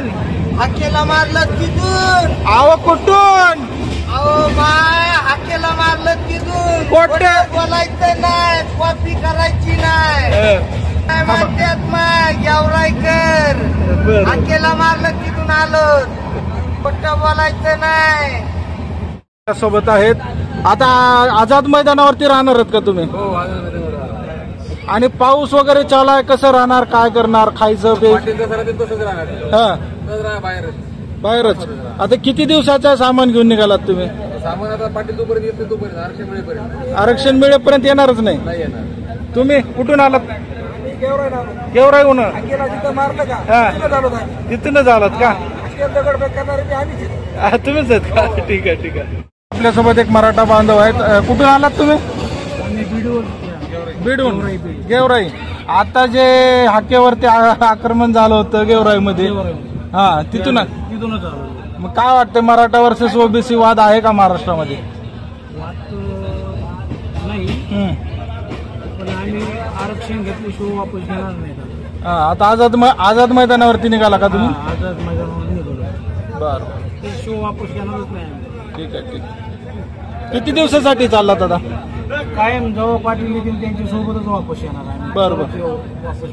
कुठून हाकेला मारलं तिथून. आव कुठून अहो माय हाकेला मारलं तिथून. कोठे? बोलायचं नाही, कॉपी करायची नाही. काय म्हणतात माय गेवराईकर. बरं. हाकेला मारलं तिथून आलो. खोटं बोलायचं नाही. सोबत आहेत. आता आझाद मैदानावरती राहणार आहेत का तुम्ही? हो आणि पाऊस वगैरे चालू आहे, कसं राहणार, काय करणार, खायचं तसंच राहणार. हा बाहेर बाहेरच. आता किती दिवसाचं सामान घेऊन निघालात तुम्ही? सामान आता पाटील तोपर्यंत येते, तोपर्यंत आरक्षण मिळेपर्यंत आरक्षण मिळेपर्यंत येणारच नाही. नाही येणार. तुम्ही कुठून आलात? गेवराईहून. मारलं का? हा तिथूनच आलात का? तुम्हीच आहेत का? ठीक आहे ठीक आहे. आपल्यासोबत एक मराठा बांधव आहेत. कुठून आलात तुम्ही? बीडून. गेवराई. आता जे हाकेवरती आक्रमण झालं होतं गेवराईमध्ये, हा तिथून मग काय वाटतं, मराठा वर्सेस ओबीसी वाद आहे का महाराष्ट्रामध्ये? नाही, पण आम्ही आरक्षण घेतल्याशिवाय वापस घेणार नाही. आता आझाद मैदानावरती निघाला का तुम्ही? आझाद मैदानावर निघालो. बरं त्याशिवाय वापस घेणारच नाही. ठीक आहे ठीक. किती दिवसासाठी चाललात आता? कायम जेव्हा पाटील येतील त्यांच्या सोबतच वापस येणार आहे. बरं. वापस